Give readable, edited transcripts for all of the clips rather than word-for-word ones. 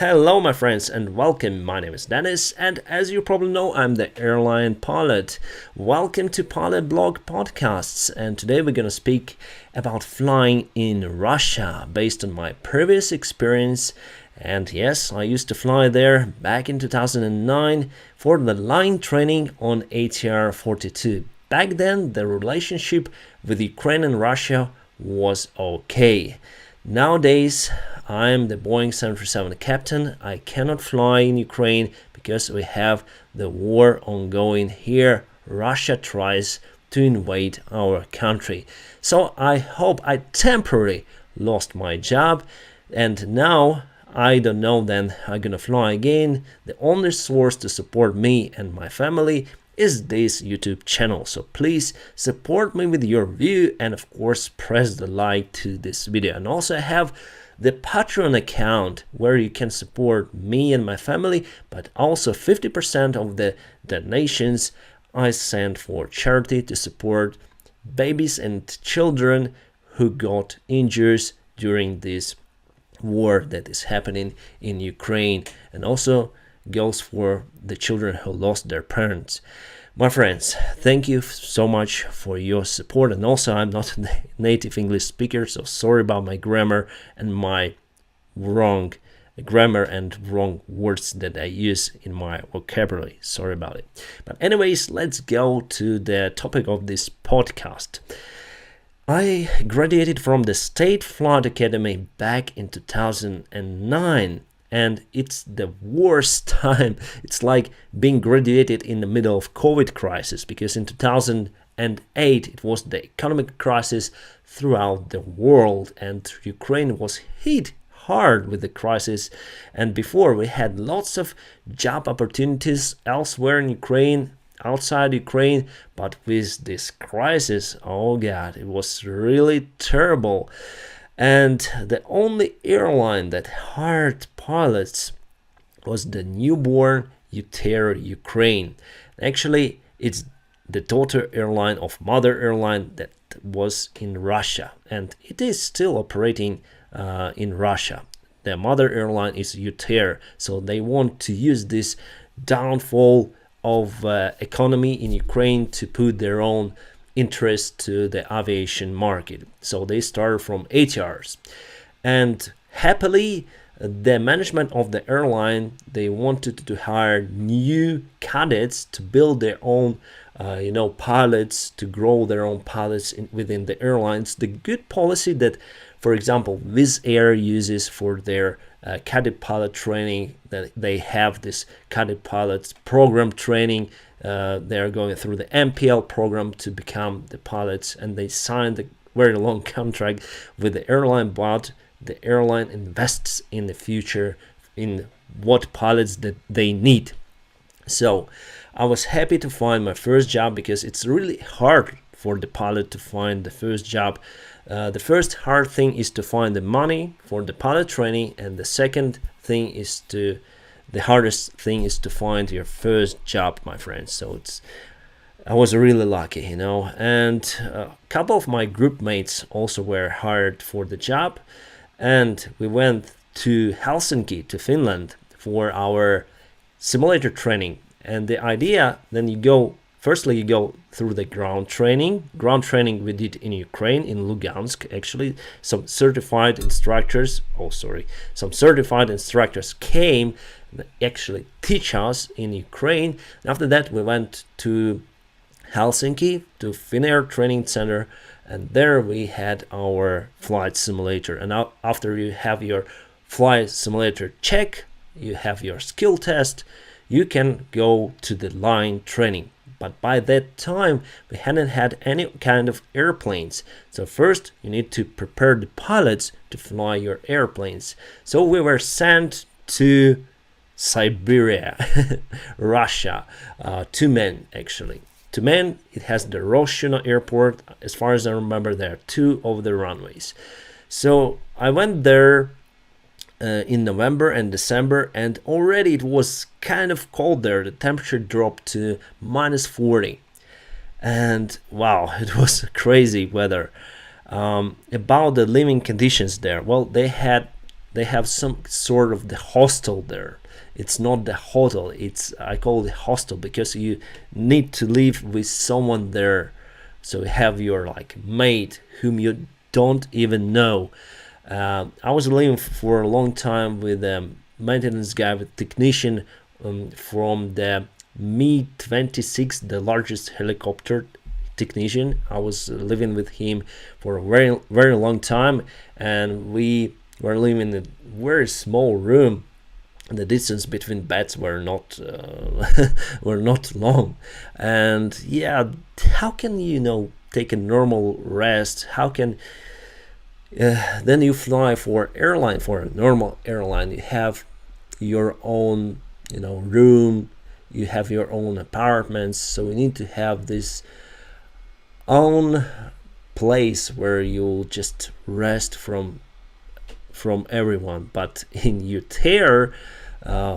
Hello my friends and welcome. My name is Dennis and as you probably know I'm the airline pilot. Welcome to Pilot Blog Podcasts, and today we're gonna speak about flying in Russia based on my previous experience. And yes, I used to fly there back in 2009 for the line training on ATR 42. Back then the relationship with Ukraine and Russia was okay. Nowadays, I'm the Boeing 737 captain. I cannot fly in Ukraine because we have the war ongoing here. Russia tries to invade our country. So I hope I temporarily lost my job, and now I don't know then I'm gonna fly again. The only source to support me and my family is this YouTube channel, so please support me with your view and of course press the like to this video. And also I have the Patreon account where you can support me and my family, but also 50% of the donations I send for charity to support babies and children who got injured during this war that is happening in Ukraine, and also goes for the children who lost their parents. My friends, thank you so much for your support. And also I'm not a native English speaker, so sorry about my grammar and my wrong grammar and wrong words that I use in my vocabulary. Sorry about it. But anyways, let's go to the topic of this podcast. I graduated from the State Flight Academy back in 2009, and it's the worst time. It's like being graduated in the middle of COVID crisis, because in 2008 it was the economic crisis throughout the world and Ukraine was hit hard with the crisis. And before, we had lots of job opportunities elsewhere in Ukraine, outside Ukraine, but with this crisis, oh god, it was really terrible. And the only airline that hired pilots was the newborn UTAIR Ukraine. Actually, it's the daughter airline of mother airline that was in Russia, and it is still operating in Russia. The mother airline is UTAIR, so they want to use this downfall of economy in Ukraine to put their own interest to the aviation market. So they started from ATRs, and happily the management of the airline, they wanted to hire new cadets to build their own pilots, to grow their own pilots within the airlines. The good policy that, for example, WizzAir uses for their cadet pilot training, that they have this cadet pilots program training. They are going through the MPL program to become the pilots, and they signed a very long contract with the airline, but the airline invests in the future in what pilots that they need. So I was happy to find my first job, because it's really hard for the pilot to find the first job. The first hard thing is to find the money for the pilot training, and the second thing is the hardest thing is to find your first job, my friends. So I was really lucky, and a couple of my group mates also were hired for the job, and we went to Helsinki, to Finland, for our simulator training. And the idea, then you go through the ground training we did in Ukraine, in Lugansk. Actually, some certified instructors came and actually teach us in Ukraine. After that we went to Helsinki, to Finnair training center, and there we had our flight simulator. And now, after you have your flight simulator check, you have your skill test, you can go to the line training. But by that time we hadn't had any kind of airplanes, so first you need to prepare the pilots to fly your airplanes. So we were sent to Siberia, Russia, Tyumen actually. Tyumen, it has the Roshchuna airport. As far as I remember, there are two of the runways. So I went there in November and December, and already it was kind of cold there. The temperature dropped to -40, and wow, it was crazy weather. About the living conditions there, well, they had they have some sort of the hostel there. It's not the hotel, it's, I call it hostel because you need to live with someone there. So you have your like mate whom you don't even know. I was living for a long time with a maintenance guy, with technician from the Me-26, the largest helicopter technician. I was living with him for a very long time, and we were living in a very small room. The distance between beds were not were not long, and yeah, how can you take a normal rest? How can then you fly for airline, for a normal airline? You have your own room, you have your own apartments, so you need to have this own place where you'll just rest from everyone. But in UTAIR,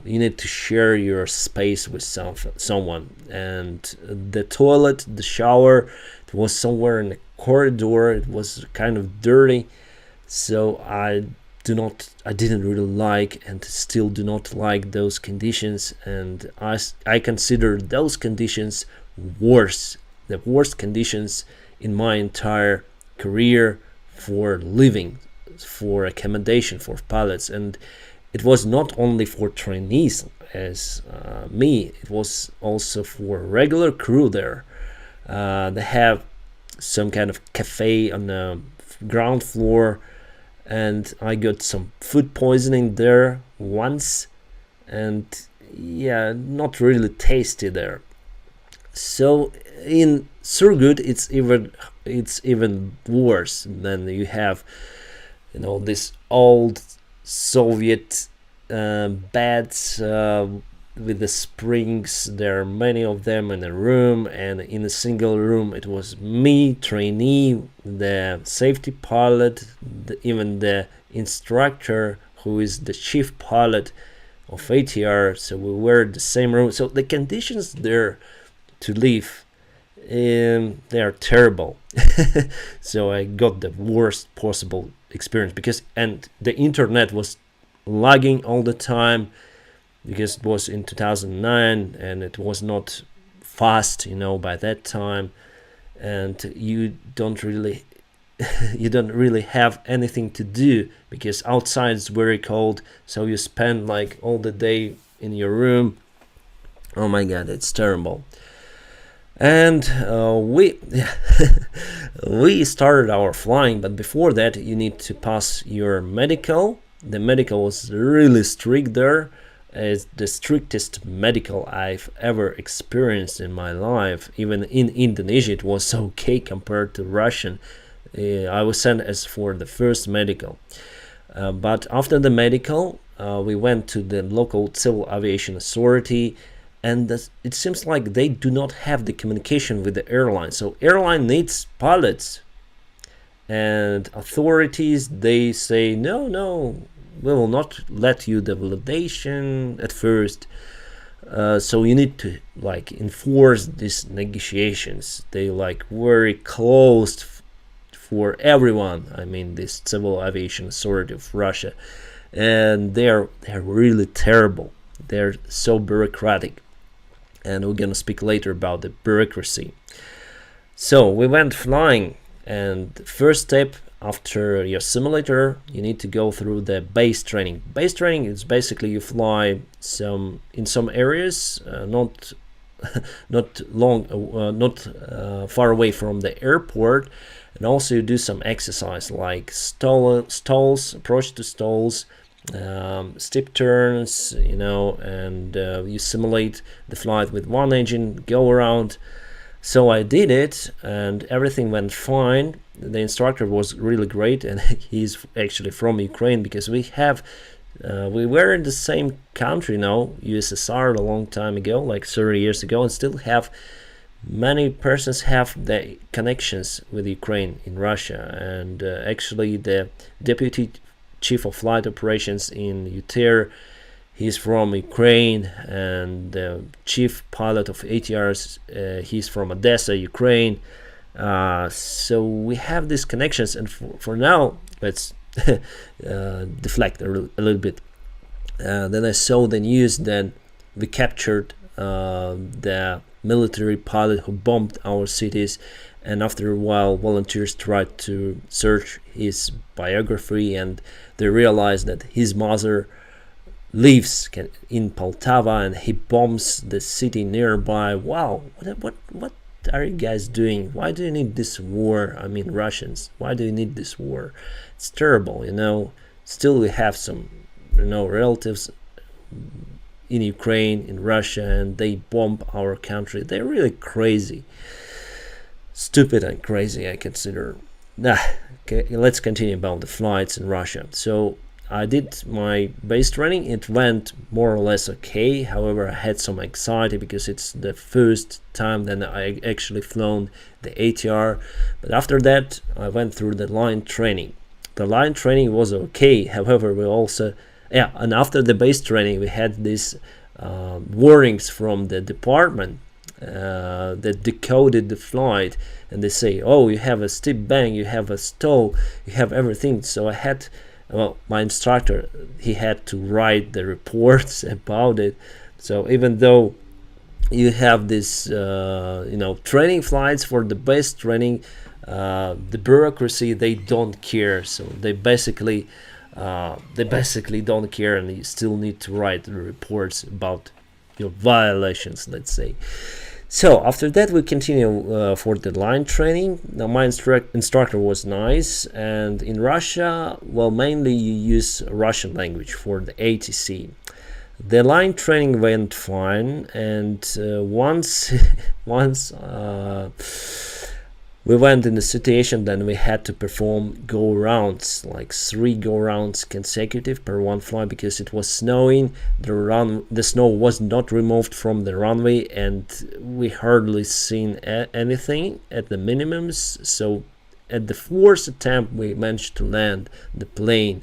you need to share your space with someone, and the toilet, the shower, it was somewhere in the corridor. It was kind of dirty, so I didn't really like, and still do not like, those conditions, and I consider those conditions the worst conditions in my entire career for living, for accommodation for pilots. And it was not only for trainees as me, it was also for regular crew there. They have some kind of cafe on the ground floor, and I got some food poisoning there once, and yeah, not really tasty there. So in Surgut, it's even worse. Then you have this old Soviet beds with the springs. There are many of them in a room, and in a single room it was me, trainee, the safety pilot, even the instructor who is the chief pilot of ATR. So we were in the same room. So the conditions there to live, they are terrible. So I got the worst possible experience, and the internet was lagging all the time, because it was in 2009 and it was not fast by that time, and you don't really have anything to do, because outside it's very cold, so you spend like all the day in your room. Oh my god, it's terrible. And we started our flying, but before that you need to pass your medical. The medical was really strict there. It's the strictest medical I've ever experienced in my life. Even in Indonesia it was okay compared to Russian. I was sent as for the first medical, but after the medical we went to the local civil aviation authority, and it seems like they do not have the communication with the airline. So airline needs pilots, and authorities, they say no, we will not let you the validation at first. So you need to enforce these negotiations. They very closed for everyone. I mean, this civil aviation authority of Russia, and they're really terrible. They're so bureaucratic, and we're gonna speak later about the bureaucracy. So we went flying, and the first step after your simulator, you need to go through the base training. Base training is basically you fly in some areas, not far away from the airport, and also you do some exercise like stalls, approach to stalls, steep turns, and you simulate the flight with one engine, go around. So I did it, and everything went fine. The instructor was really great, and he's actually from Ukraine, because we were in the same country now, USSR, a long time ago, like 30 years ago, and still have many persons have the connections with Ukraine in Russia. And actually the deputy chief of flight operations in UTAIR, he's from Ukraine, and the chief pilot of ATRs, he's from Odessa, Ukraine. So we have these connections, and for now, let's deflect a little bit. Then I saw the news that we captured the military pilot who bombed our cities, and after a while volunteers tried to search his biography, and they realized that his mother lives in Poltava and he bombs the city nearby. Wow, what are you guys doing? Why do you need this war? I mean, Russians, why do you need this war? It's terrible, you know. Still we have some, you know, relatives in Ukraine, in Russia, and they bomb our country. They're really crazy, stupid and crazy, I consider. Okay, let's continue about the flights in Russia. So I did my base training. It went more or less okay. However, I had some anxiety because it's the first time that I actually flown the ATR. But after that, I went through the line training. The line training was okay. However, we also, and after the base training, we had these warnings from the department that decoded the flight, and they say, oh, you have a steep bank, you have a stall, you have everything. So I had, well, my instructor, he had to write the reports about it. So even though you have this, training flights for the base training, the bureaucracy, they don't care. So they basically don't care, and you still need to write the reports about your violations, let's say. So after that we continue for the line training. Now my instructor was nice, and in Russia, well, mainly you use Russian language for the ATC. The line training went fine, and once we went in the situation, then we had to perform go-rounds, like 3 go-rounds consecutive per one flight, because it was snowing. The snow was not removed from the runway, and we hardly seen anything at the minimums. So at the 4th attempt, we managed to land the plane.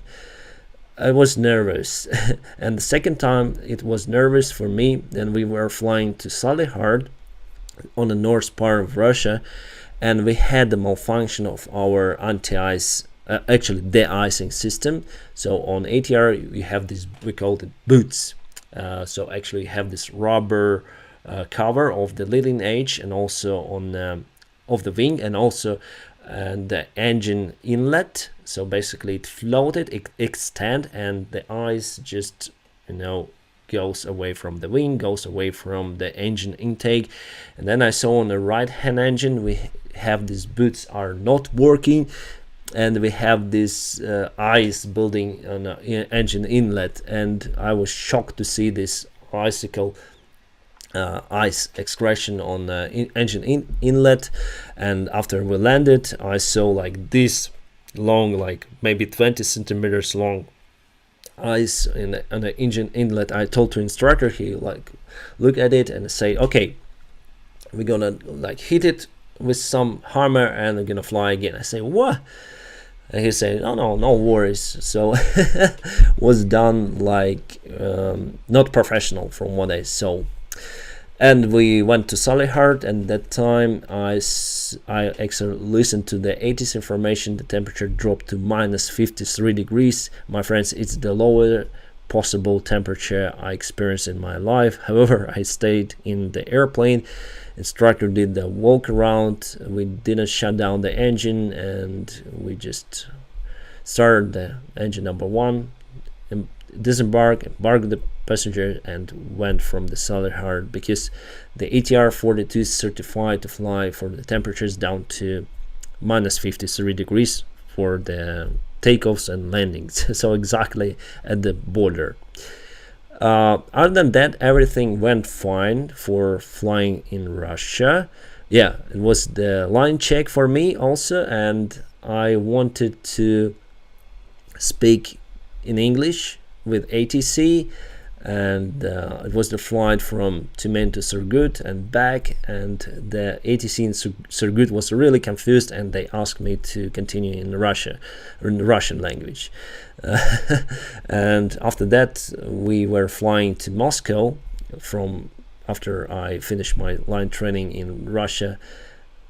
I was nervous, and the second time it was nervous for me. Then we were flying to Salihard on the north part of Russia, and we had the malfunction of our anti-ice, actually de-icing system. So on ATR you have this, we call it boots. So actually you have this rubber cover of the leading edge, and also on of the wing, and also the engine inlet. So basically it floated, it extend, and the ice just, goes away from the wing, goes away from the engine intake. And then I saw on the right hand engine we have these boots are not working, and we have this ice building on the engine inlet, and I was shocked to see this icicle ice excretion on the engine inlet. And after we landed, I saw like this long, like maybe 20 centimeters long ice in the engine inlet. I told the instructor, he like look at it and say, okay, we're gonna like hit it with some hammer and we're gonna fly again. I say, what? And he said, no worries. So was done like not professional from what I saw. And we went to Salihard, and that time I actually listened to the ATC information. The temperature dropped to minus 53 degrees. My friends, it's the lower possible temperature I experienced in my life. However, I stayed in the airplane. Instructor did the walk around. We didn't shut down the engine, and we just started the engine number 1, and embarked the passenger, and went from the Salihard, because the ATR 42 is certified to fly for the temperatures down to minus 53 degrees for the takeoffs and landings. So exactly at the border. Other than that, everything went fine for flying in Russia. Yeah, it was the line check for me also, and I wanted to speak in English with ATC, and it was the flight from Tyumen to Surgut and back, and the ATC in Surgut was really confused, and they asked me to continue in Russia, or in the Russian language. And after that we were flying to Moscow from after I finished my line training in Russia.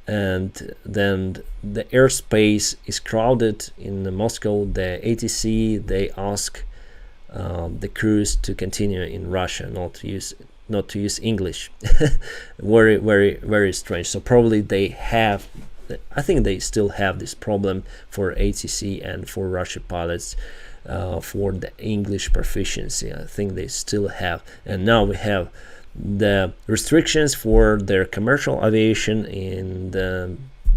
and then the airspace is crowded in Moscow. The ATC, they ask the crews to continue in Russia, not to use English. Very, very, very strange. So probably I think they still have this problem for ATC and for Russia pilots, for the English proficiency. I think they still have. And now we have the restrictions for their commercial aviation, and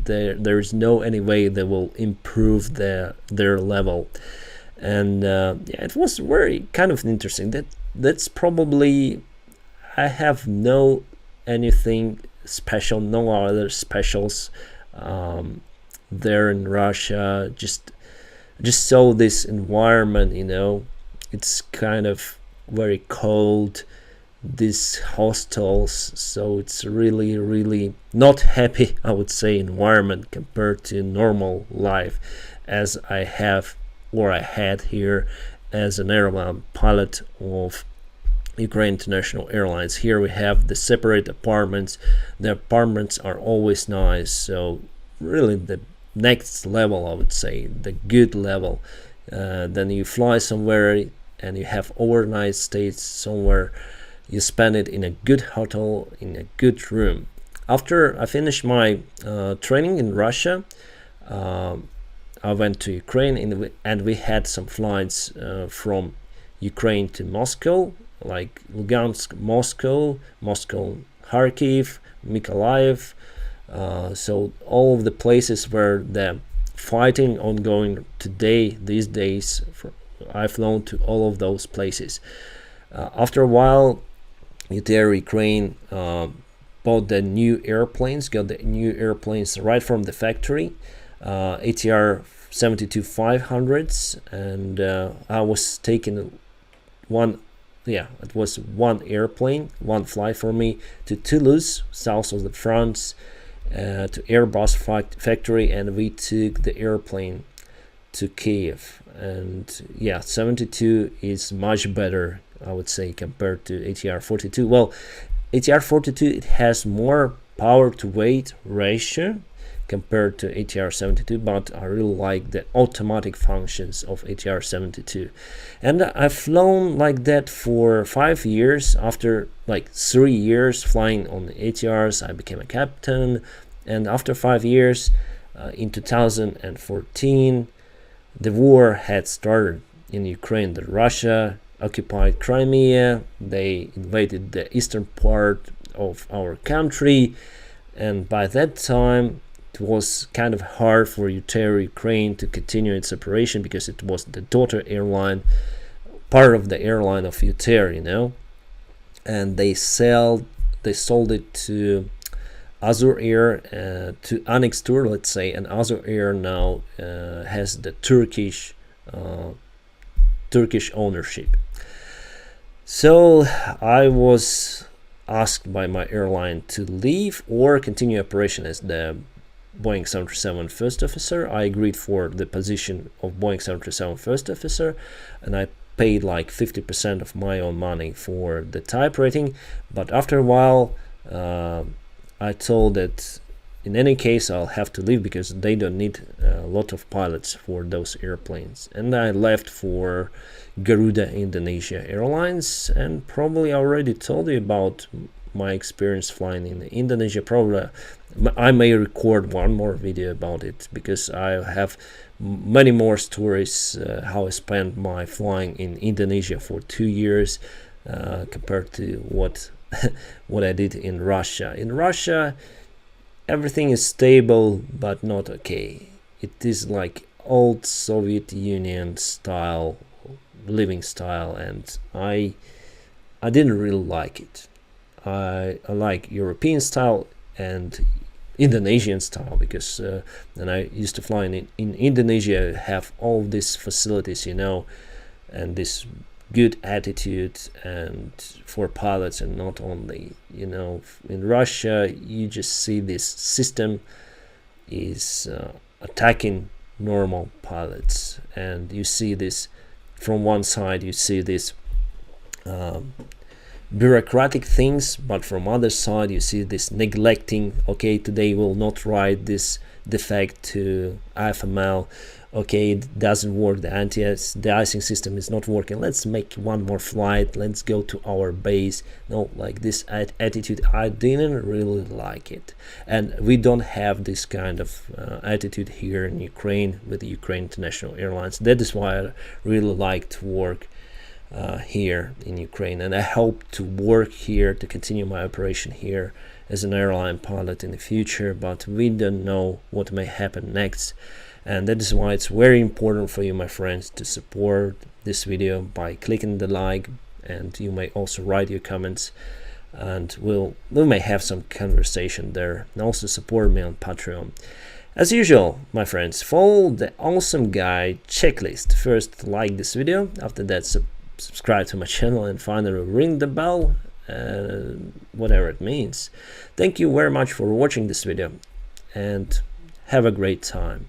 there is no any way they will improve their level. And yeah, it was very kind of interesting. That's probably, I have no anything special, no other specials there in Russia. Just saw this environment, it's kind of very cold, these hostels, so it's really, really not happy, I would say, environment compared to normal life as I had here as an airline pilot of Ukraine International Airlines. Here we have the separate apartments. The apartments are always nice, so really the next level, I would say, the good level. Then you fly somewhere and you have overnight stays somewhere. You spend it in a good hotel, in a good room. After I finished my training in Russia, I went to Ukraine, and we had some flights from Ukraine to Moscow, like Lugansk, Moscow, Kharkiv, Mykolaiv. So all of the places where the fighting ongoing these days, I've flown to all of those places. After a while, UTR Ukraine got the new airplanes right from the factory, ATR 72-500s, and I was taking it was one airplane, one flight for me to Toulouse, south of the France, to Airbus factory, and we took the airplane to Kiev. And yeah, 72 is much better, I would say, compared to ATR 42. Well, ATR 42, it has more power to weight ratio compared to ATR 72, but I really like the automatic functions of ATR 72. And I've flown like that for 5 years. After like 3 years flying on the ATRs, I became a captain. And after 5 years, in 2014, the war had started in Ukraine. The Russia occupied Crimea. They invaded the eastern part of our country, and by that time it was kind of hard for UTR Ukraine to continue its operation, because it was the daughter airline, part of the airline of UTR, and they sold it to Azur Air, to Annex Tour, let's say, and Azur Air now has the Turkish ownership. So I was asked by my airline to leave or continue operation as the Boeing 737 first officer. I agreed for the position of Boeing 737 first officer, and I paid like 50% of my own money for the type rating. But after a while, I told that in any case I'll have to leave, because they don't need a lot of pilots for those airplanes. And I left for Garuda Indonesia Airlines, and probably I already told you about my experience flying in Indonesia. Probably I may record one more video about it, because I have many more stories how I spent my flying in Indonesia for 2 years compared to what I did in Russia. In Russia, everything is stable but not okay. It is like old Soviet Union style living style, and I didn't really like it. I like European style and Indonesian style, because when I used to fly in Indonesia, have all these facilities, and this good attitude and for pilots, and not only, in Russia you just see this system is attacking normal pilots, and you see this from one side, you see this bureaucratic things, but from other side you see this neglecting. Okay, today we'll not write this defect to IFML. Okay, it doesn't work, the anti-de-icing system is not working, let's make one more flight, let's go to our base. No, like this attitude, I didn't really like it, and we don't have this kind of attitude here in Ukraine with the Ukraine International Airlines. That is why I really like to work here in Ukraine, and I hope to work here, to continue my operation here as an airline pilot in the future, but we don't know what may happen next. And that is why it's very important for you, my friends, to support this video by clicking the like, and you may also write your comments, and we may have some conversation there, and also support me on Patreon. As usual, my friends, follow the awesome guide checklist. First, like this video, after that subscribe to my channel, and finally ring the bell, whatever it means. Thank you very much for watching this video, and have a great time.